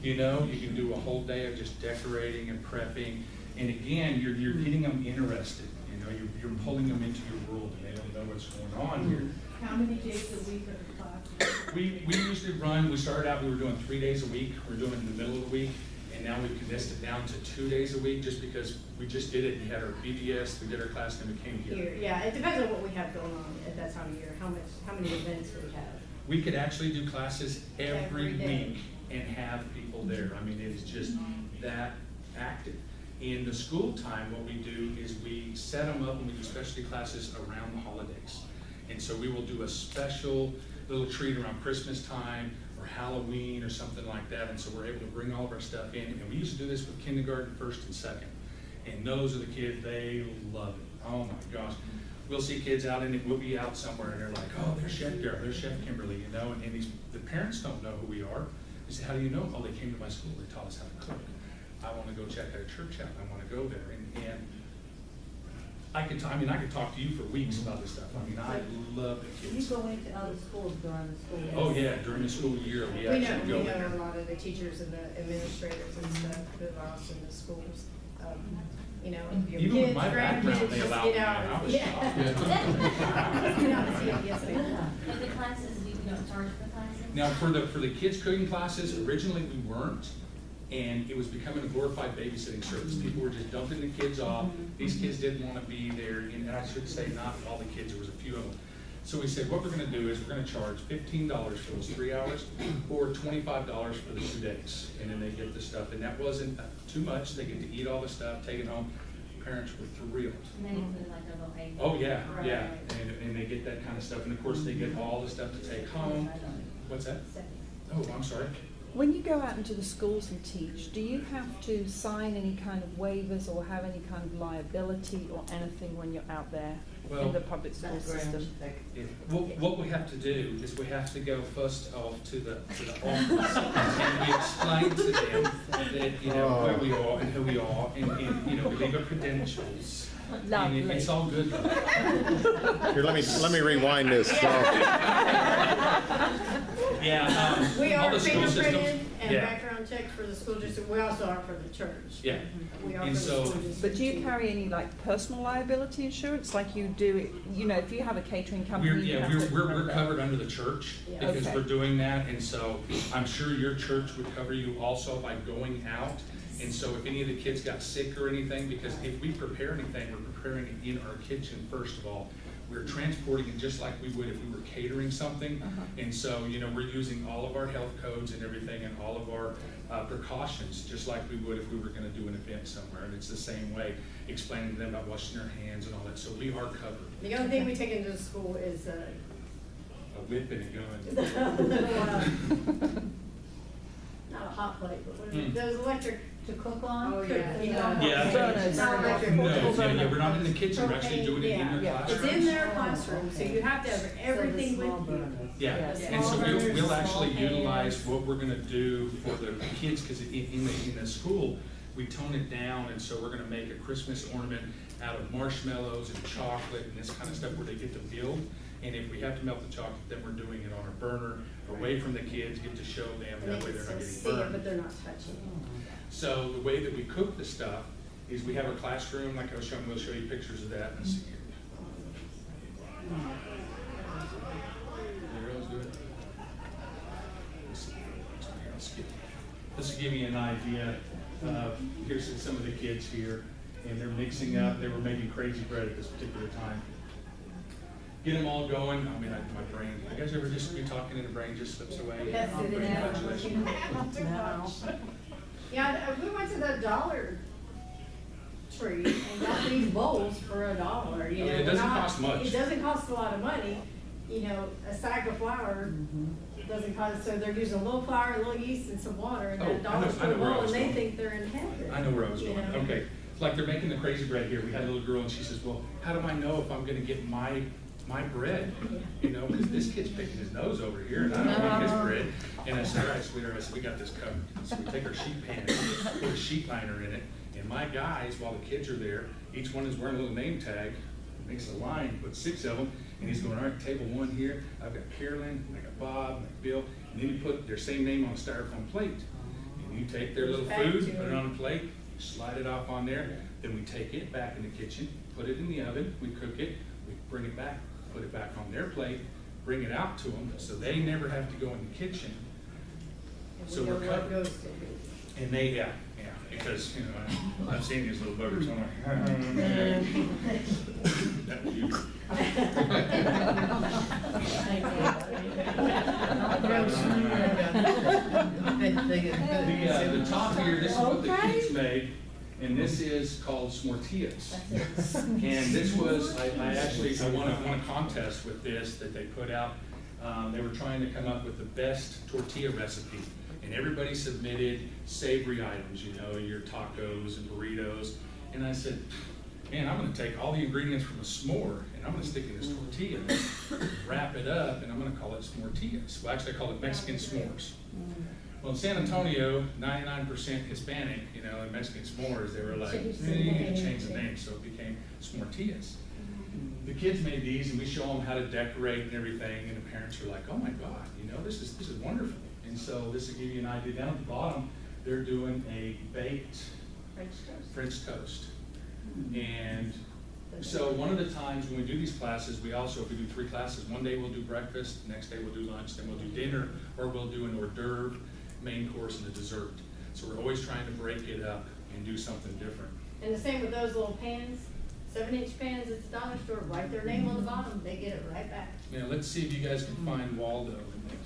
You know, you can do a whole day of just decorating and prepping. And again, you're getting them interested. You know, you're pulling them into your world, and they don't know what's going on here. How many days a week are the classes? We usually we started out, we were doing 3 days a week. We're doing it in the middle of the week. And now we've condensed it down to 2 days a week just because we just did it. We had our BBS, we did our class, and we came here. Yeah, it depends on what we have going on at that time of year, how many events we have. We could actually do classes every day. week and have people there. I mean, it is just that active. In the school time, what we do is we set them up and we do specialty classes around the holidays. And so we will do a special little treat around Christmas time or Halloween or something like that. And so we're able to bring all of our stuff in. And we used to do this with kindergarten, first and second. And those are the kids, they love it. Oh my gosh. We'll see kids out and we'll be out somewhere and they're like, oh, there's Chef Darrell, there's Chef Kimberly, you know, and the parents don't know who we are. They say, how do you know? Oh, they came to my school, they taught us how to cook. I want to go check our church out, I want to go there. And I could talk to you for weeks about this stuff. I mean, I love the You kids. go into other schools during the school year? Oh yeah, during the school year, we We actually go know there. a lot of the teachers and the administrators and stuff who are also in the schools. You know, if your Even with kids, my background, grandkids, they just allowed get me, out. and I was Yeah. shocked. Get out and see it, yes, they will. But the classes, you don't charge for classes? Now, for the kids cooking classes, originally we weren't, and it was becoming a glorified babysitting service. People were just dumping the kids off. These kids didn't want to be there, and I should say not all the kids, there was a few of them. So we said, what we're going to do is we're going to charge $15 for those 3 hours or $25 for the 2 days, and then they get the stuff. And that wasn't too much. They get to eat all the stuff, take it home. Parents were thrilled. And they include like a little aid. Oh yeah, Right. yeah, and they get that kind of stuff, and of course they get all the stuff to take home. What's that? Oh, I'm sorry. When you go out into the schools and teach, do you have to sign any kind of waivers or have any kind of liability or anything when you're out there Well, in the public school system? What we have to do is we have to go first off to the office and we explain to them that, you know, where we are and who we are and you know, we leave our credentials. Lovely. And it's all good. Here, let me rewind this. Yeah. We all are the school systems- fingerprinted and yeah. background checks for the school district. We also are for the church. Yeah. We are And for the so- school district. But do you carry any like personal liability insurance like you do, you know, if you have a catering company? you have to We're cover that. covered under the church Yeah. because Okay. we're doing that, and so I'm sure your church would cover you also by going out. And so if any of the kids got sick or anything, because if we prepare anything, we're preparing it in our kitchen first of all. We're transporting it just like we would if we were catering something. And so, you know, we're using all of our health codes and everything and all of our precautions, just like we would if we were gonna do an event somewhere. And it's the same way, explaining to them about washing their hands and all that. So we are covered. The only thing we take into the school is, A whip and a gun. not a hot plate, but what are those electric To cook on? Oh, yeah. Yeah. Burners. Not electric. No, yeah, we're not in the kitchen, we're actually doing it in Yeah. their Yeah. It's classroom. in their classroom, so you have to have everything with you. Yeah, Yes. and so we'll Small actually pans. utilize what we're gonna do for the kids, because in the school, we tone it down, and so we're gonna make a Christmas ornament out of marshmallows and chocolate and this kind of stuff where they get to build. And if we have to melt the chocolate, then we're doing it on a burner, away from the kids, get to show them, And that they way can they're not still getting see it, but burned. they're not touching it. So the way that we cook the stuff is we have a classroom, like I was showing, we'll show you pictures of that. Let's see here. Darrell's do it. This will give you an idea. Here's some of the kids here, and they're mixing up. They were making crazy bread at this particular time. Get them all going. I mean, my brain. You guys ever just be talking and the brain just slips away? Yes, it is. Congratulations. Yeah, we went to the Dollar Tree and got these bowls for $1, you know. It doesn't not- cost much. It doesn't cost a lot of money, you know, a sack of flour doesn't cost, so they're using a little flour, a little yeast and some water and Oh, that I know dollar store where I bowl, was and they going. think they're in heaven. I know where I was you going. know. Okay. Like they're making the crazy bread here. We had a little girl and she says, well, how do I know if I'm gonna get my bread? You know, because this kid's picking his nose over here and I don't want his bread. And I said, all right, sweetheart, I said, we got this covered. So we take our sheet pan, put a sheet liner in it, and my guys, while the kids are there, each one is wearing a little name tag, makes a line, put 6 of them, and he's going, all right, table 1 here, I've got Carolyn, I got Bob, I got Bill, and then you put their same name on a styrofoam plate. And And you take their little Back food, to put it them. on a plate, slide it off on there, then we take it back in the kitchen, put it in the oven, we cook it, we bring it back, put it back on their plate, bring it out to them, so they never have to go in the kitchen. And So we know we're what covered. goes to who. And they, yeah, because, you know, I've seen these little buggers, I'm like, that was you. The top here, this is what the Okay. kids made, and this is called smortillas. And this was, I won a contest with this that they put out. They were trying to come up with the best tortilla recipe. And everybody submitted savory items, you know, your tacos and burritos. And I said, man, I'm gonna take all the ingredients from a s'more and I'm gonna stick in this tortilla, wrap it up, and I'm gonna call it smortillas. Well, actually I call it Mexican s'mores. Well, in San Antonio, 99% Hispanic, you know, and Mexican s'mores, they were like, Change the you name. can change the name, so it became smortillas. The kids made these and we show them how to decorate and everything, and the parents are like, oh my God, you know, this is wonderful. And so this will give you an idea. Down at the bottom, they're doing a baked French toast. And so one of the times when we do these classes, we also, if we do 3 classes, one day we'll do breakfast, the next day we'll do lunch, then we'll do dinner, or we'll do an hors d'oeuvre, main course, and a dessert. So we're always trying to break it up and do something different. And the same with those little pans, 7-inch pans at the dollar store, write their name on the bottom, they get it right back. You know, let's see if you guys can find Waldo in this.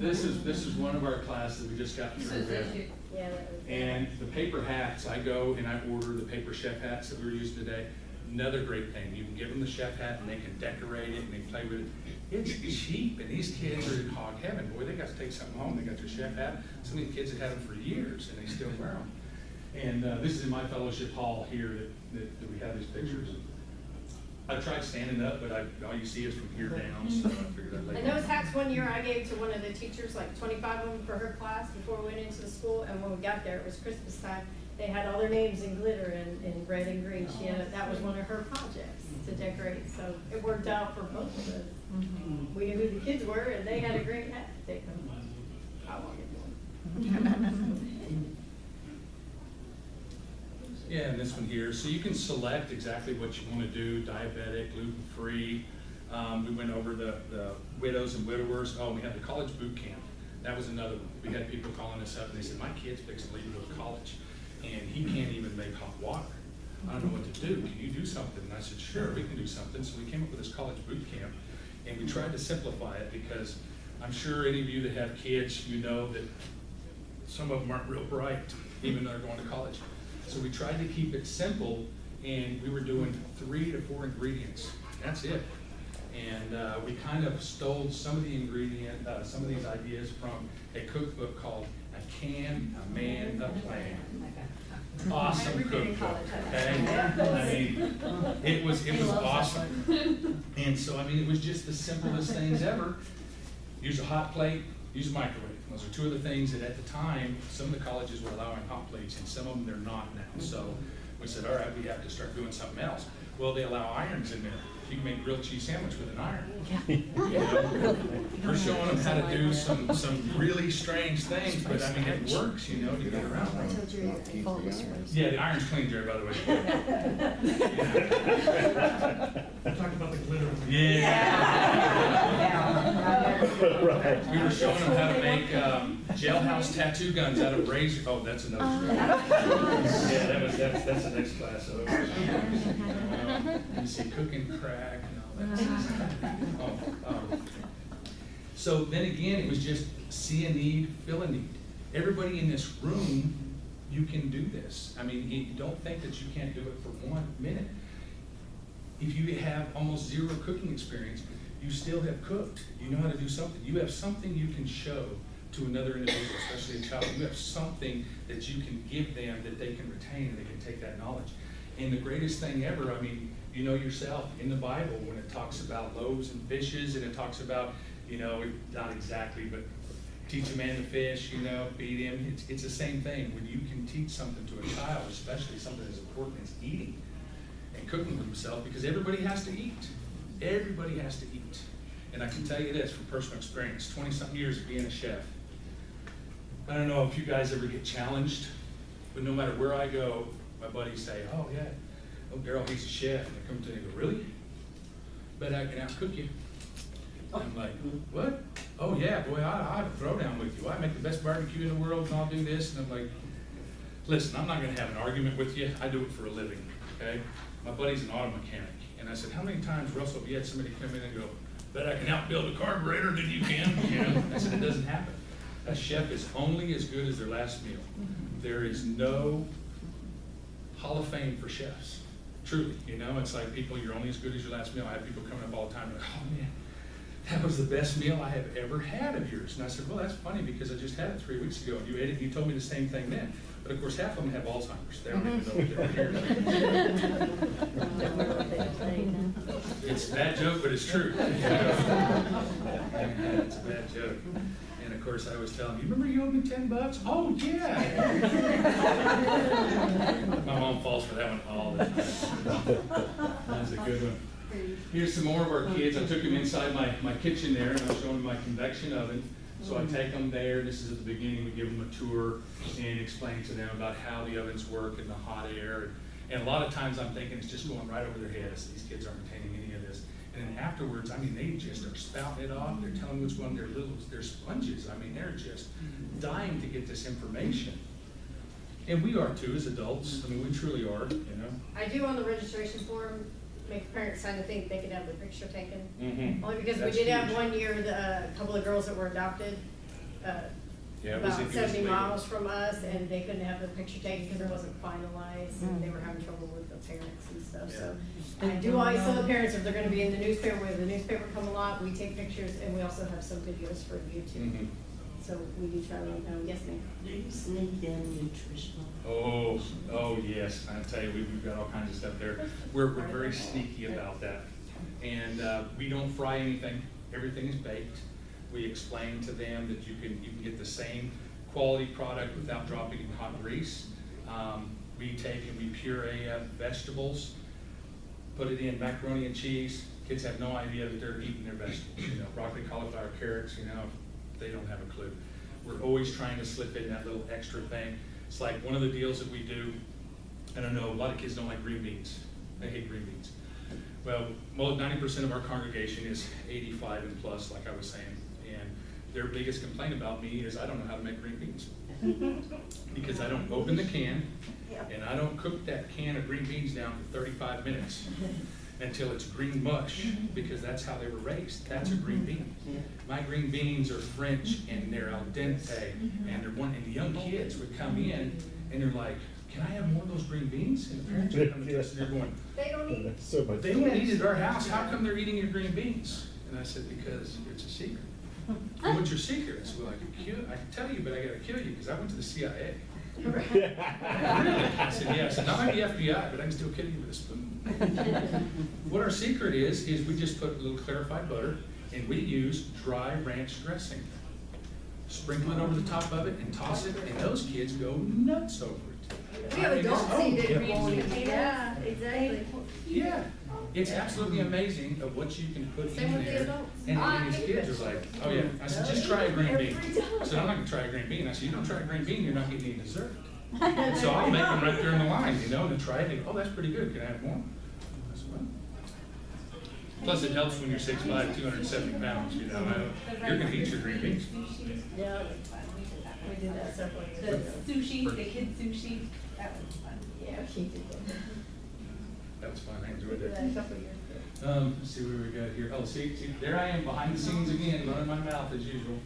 This is one of our classes we just got through with. Yeah, that was. And the paper hats, I go and I order the paper chef hats that we were using today. Another great thing, you can give them the chef hat and they can decorate it and they play with it. It's cheap, and these kids are in hog heaven. Boy, they got to take something home. They got their chef hat. Some of these kids have had them for years and they still wear them. And this is in my fellowship hall here that we have these pictures. I tried standing up, but all you see is from here down, so I figured I'd lay And down. those hats one year I gave to one of the teachers, like 25 of them for her class before we went into the school, and when we got there, it was Christmas time. They had all their names in glitter and in red and green. She had, that was one of her projects to decorate, so it worked out for both of us. We knew who the kids were, and they had a great hat to take them. I wanted one. Yeah, and this one here. So you can select exactly what you want to do, diabetic, gluten-free. We went over the widows and widowers. Oh, we had the college boot camp. That was another one. We had people calling us up and they said, my kid's fixing to leave to go to college and he can't even make hot water. I don't know what to do. Can you do something? And I said, sure, we can do something. So we came up with this college boot camp and we tried to simplify it because I'm sure any of you that have kids, you know that some of them aren't real bright, even though they're going to college. So we tried to keep it simple, and we were doing 3 to 4 ingredients. That's it. And we kind of stole some of the some of these ideas from a cookbook called A Can, a Man, a Plan. Awesome cookbook. Okay? I mean, it was awesome. And so, I mean, it was just the simplest things ever. Use a hot plate, use a microwave. Those are 2 of the things that at the time, some of the colleges were allowing hot plates and some of them they're not now. So we said, all right, we have to start doing something else. Well, they allow irons in there. You can make a grilled cheese sandwich with an iron. You know? We're showing them how to do some really strange things, but I mean, it works, you know, to get around them. Yeah, the iron's clean, Jerry, by the way. Talk about the glitter. Yeah. We were showing them how to make jailhouse tattoo guns out of razor. Oh, that's another story. Yeah, that's the next class over. You see, cooking crack and all that. So then again, it was just see a need, fill a need. Everybody in this room, you can do this. I mean, you don't think that you can't do it for 1 minute. If you have almost 0 cooking experience, you still have cooked. You know how to do something. You have something you can show to another individual, especially a child. You have something that you can give them that they can retain and they can take that knowledge. And the greatest thing ever, I mean, you know yourself, in the Bible, when it talks about loaves and fishes, and it talks about, you know, not exactly, but teach a man to fish, you know, feed him. It's the same thing. When you can teach something to a child, especially something as important as eating and cooking for himself, because everybody has to eat. Everybody has to eat. And I can tell you this from personal experience, 20-something years of being a chef. I don't know if you guys ever get challenged, but no matter where I go, my buddies say, oh yeah, oh Darrell, he's a chef. And they come to me and go, really? Bet I can outcook you. And I'm like, what? Oh yeah, boy, I have a throwdown with you. I make the best barbecue in the world and I'll do this. And I'm like, listen, I'm not gonna have an argument with you. I do it for a living, okay? My buddy's an auto mechanic. And I said, how many times, Russell, have you had somebody come in and go, bet I can outbuild a carburetor than you can? You know? I said, it doesn't happen. A chef is only as good as their last meal. There is no Hall of Fame for chefs. Truly, you know, it's like people, you're only as good as your last meal. I have people coming up all the time, like, oh man, that was the best meal I have ever had of yours. And I said, well, that's funny because I just had it 3 weeks ago and you ate it, you told me the same thing then. But of course, half of them have Alzheimer's. They don't even know what they're hearing. It's a bad joke, but it's true. It's a bad joke. And of course, I always tell them, you remember you owed me $10? Oh, yeah. My mom falls for that one all the time. That's a good one. Here's some more of our kids. I took them inside my kitchen there, and I was showing them my convection oven. So I take them there. This is at the beginning. We give them a tour and explain to them about how the ovens work and the hot air. And a lot of times I'm thinking it's just going right over their heads. These kids aren't retaining any of this. And then afterwards, I mean, they just are spouting it off. They're telling me which one they're sponges. I mean, they're just dying to get this information. And we are too, as adults. I mean, we truly are, you know. I do on the registration form, make parents sign a thing they could have their picture taken. Mm-hmm. Only because That's we did have huge. 1 year, a couple of girls that were adopted, Yeah, it was about 70 legal. miles from us, and they couldn't have the picture taken because it wasn't finalized, and they were having trouble with the parents and stuff, so. I do always tell the parents, if they're gonna be in the newspaper, we have the newspaper come a lot, we take pictures, and we also have some videos for YouTube. Mhm. So we do try to let them know, yes ma'am. Do you sneak in nutritional? Oh yes, I tell you, we've got all kinds of stuff there. We're very sneaky about that. And we don't fry anything, everything is baked. We explain to them that you can get the same quality product without dropping in hot grease. We take and we puree up vegetables, put it in macaroni and cheese. Kids have no idea that they're eating their vegetables. You know, broccoli, cauliflower, carrots, you know, they don't have a clue. We're always trying to slip in that little extra thing. It's like one of the deals that we do, and I know a lot of kids don't like green beans. They hate green beans. Well, 90% of our congregation is 85 and plus, like I was saying. And their biggest complaint about me is I don't know how to make green beans. Because I don't open the can, and I don't cook that can of green beans down for 35 minutes until it's green mush, because that's how they were raised. That's a green bean. My green beans are French, and they're al dente, and and the young kids would come in, and they're like, can I have more of those green beans? And the parents would come to us, and they're going, They don't eat. So much. they don't eat at our house. How come they're eating your green beans? And I said, because it's a secret. And what's your secret? I said, well, I can tell you, but I gotta kill you because I went to the CIA. Really? I said, yeah. I said, not like the FBI, but I can still kill you with a spoon. What our secret is we just put a little clarified butter, and we use dry ranch dressing. Sprinkle it over the top of it and toss it, and those kids go nuts over it. We have adults eat it, yeah. yeah, exactly. Yeah, it's absolutely amazing of what you can put Same in with the there. adults. And these kids are like, oh yeah. I said, just try a green bean. I said, I'm not gonna try a green bean. I said, you don't try a green bean, you're not getting any dessert. And so I'll make them right there in the line, you know, and try it. They go, oh, that's pretty good. Can I have more? I said, well. Plus, it helps when you're 6'5", 270 pounds, you know. You're gonna eat your green beans. Yeah, we did that several years The ago. sushi, the kid sushi, that was fun. Yeah, we did that. That was fun. I We enjoyed did it. that a couple years ago. Let's see where we got here. Oh, see, there I am behind the scenes again, running my mouth as usual.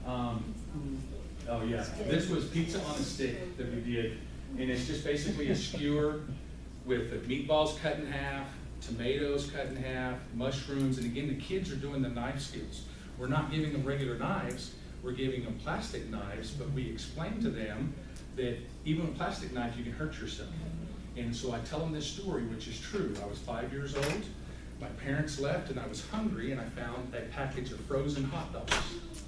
Oh yeah, this was pizza on a stick that we did, and it's just basically a skewer with the meatballs cut in half, tomatoes cut in half, mushrooms, and again, the kids are doing the knife skills. We're not giving them regular knives, we're giving them plastic knives, but we explain to them that even with plastic knives, you can hurt yourself. And so I tell them this story, which is true. I was 5 years old, my parents left, and I was hungry, and I found a package of frozen hot dogs,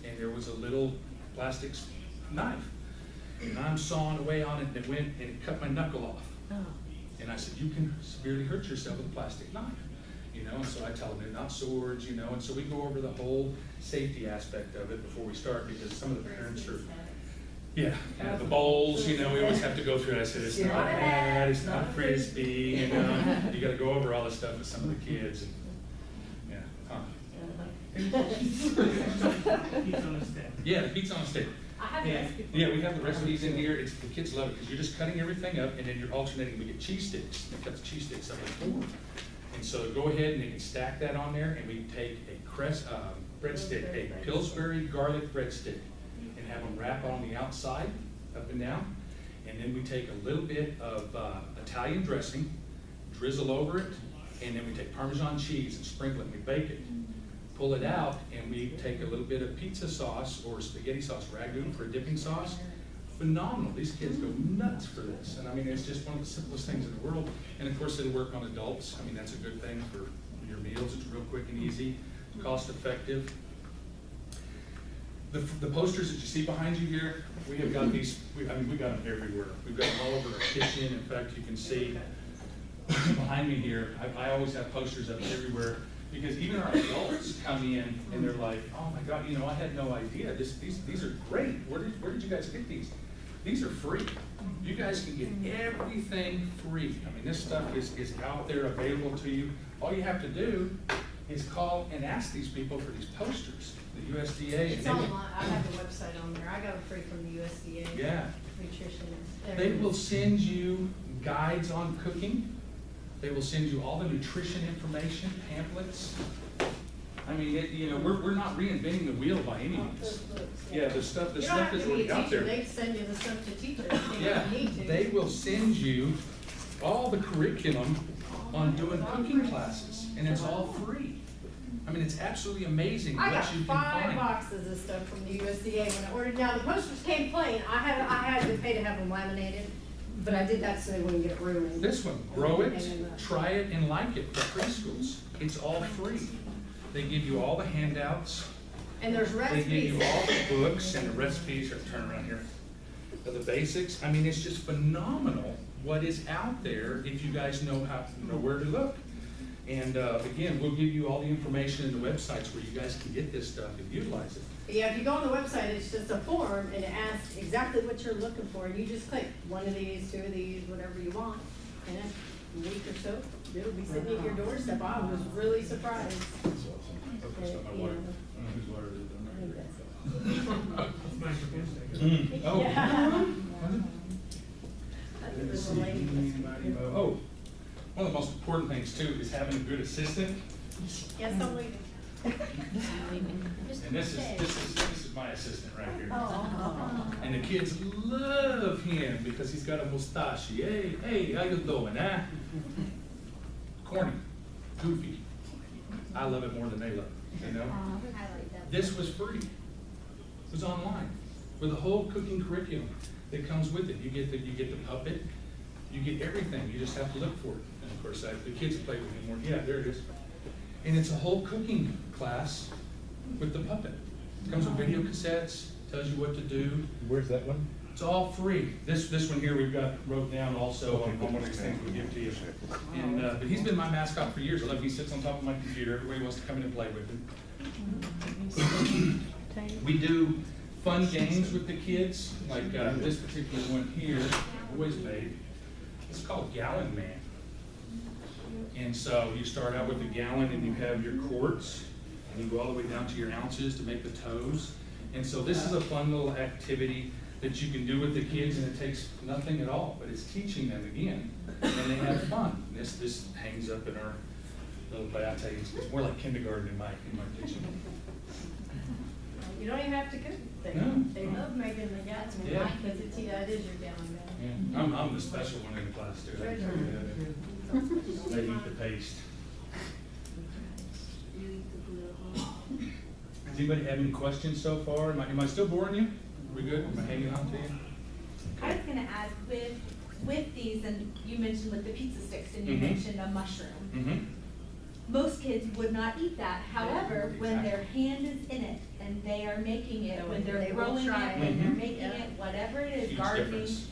and there was a little plastic knife. And I'm sawing away on it, and it went, and it cut my knuckle off. And I said, you can severely hurt yourself with a plastic knife. you know, and so I tell them they're not swords, you know, and so we go over the whole safety aspect of it before we start, because some of the parents are, yeah, the bowls, you know, we always have to go through it. I said, it's not bad, it's not frisbee, you know, you gotta go over all this stuff with some of the kids, and, yeah, Pizza on a stick. Yeah, the pizza on a stick. I have the And, recipe. yeah, we have the recipes in here. It's, the kids love it because you're just cutting everything up and then you're alternating. We get cheese sticks. They cut the cheese sticks up in 4. And so go ahead and they can stack that on there, and we take a breadstick, a Pillsbury garlic breadstick, and have them wrap on the outside, up and down. And then we take a little bit of Italian dressing, drizzle over it, and then we take Parmesan cheese and sprinkle it and we bake it. Pull it out, and we take a little bit of pizza sauce or spaghetti sauce, ragu for a dipping sauce. Phenomenal. These kids go nuts for this. And I mean, it's just one of the simplest things in the world. And of course, it'll work on adults. I mean, that's a good thing for your meals. It's real quick and easy, cost effective. The posters that you see behind you here, we have got these, we got them everywhere. We've got them all over our kitchen. In fact, you can see behind me here, I always have posters up everywhere. Because even our adults come in and they're like, oh my God, you know, I had no idea. These are great. Where did you guys get these? These are free. You guys can get everything free. I mean, this stuff is out there available to you. All you have to do is call and ask these people for these posters, the USDA. It's online. I have the website on there. I got it free from the USDA. Yeah. Nutritionist. They will send you guides on cooking. They will send you all the nutrition information, pamphlets. I mean, you know, we're not reinventing the wheel by any means. Yeah, the stuff is already out there. They send you the stuff to teachers. If Yeah, you need to. they will send you all the curriculum on doing cooking classes, and it's all free. I mean, it's absolutely amazing I what got you can 5 find. boxes of stuff from the USDA when I ordered. Now, the posters came plain. I had to pay to have them laminated, but I did that so they wouldn't get ruined. This one, grow it, try it, and like it for preschools. It's all free. They give you all the handouts. And there's They recipes. give you all the books and the recipes. Here, turn around here. The basics. I mean, it's just phenomenal what is out there if you guys know where to look. And again, we'll give you all the information in the websites where you guys can get this stuff and utilize it. Yeah, if you go on the website, it's just a form and it asks exactly what you're looking for, and you just click 1 of these, 2 of these, whatever you want. And in a week or so, it'll be sitting at your doorstep. I was really surprised. It's not my water. I don't know whose water it is. It's mine for Wednesday. Oh. Yeah. I think it was a lady. Oh, one of the most important things too is having a good assistant. Yes, I'm leaving. And this is my assistant right here. Oh. And the kids love him because he's got a mustache. Hey, how you doing, eh? Corny, goofy. I love it more than they love it, you know? This was free. It was online with the whole cooking curriculum that comes with it. You get the puppet, you get everything. You just have to look for it. And of course, the kids play with it more. Yeah, there it is. And it's a whole cooking class with the puppet. It comes with video cassettes, tells you what to do. Where's that one? It's all free. This one here we've got wrote down also on one of these things we give to you. And but he's been my mascot for years. I love he sits on top of my computer. Everybody wants to come in and play with him. We do fun games with the kids, like this particular one here, boys made. It's called Gallon Man. And so you start out with a gallon and you have your quarts, and you go all the way down to your ounces to make the toes. And so this is a fun little activity that you can do with the kids, and it takes nothing at all, but it's teaching them again, and they have fun. This hangs up in our little bay. I tell you, it's more like kindergarten in my teaching. You don't even have to cook. They love making the gallon Yeah. because that is your gallon man. Yeah. I'm the special one in the class too. They eat the paste. Does anybody have any questions so far? Am I still boring you? We good? Am I hanging on to you? I was gonna add with these, and you mentioned with the pizza sticks, and you Mhm. mentioned a mushroom. Mm-hmm. Most kids would not eat that. However, when their hand is in it and they are making it, when They they're will growing it, try when it. they're Mhm. making Yeah. it, whatever it is, Huge gardening. difference.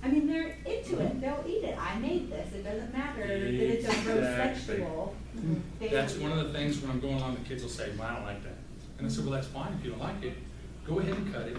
I mean, they're into it, they'll eat it, I made this, it doesn't matter that it's a roast Exactly. vegetable. They That's will one eat of the things when I'm going on, the kids will say, well, I don't like that. And I said, well, that's fine, if you don't like it, go ahead and cut it,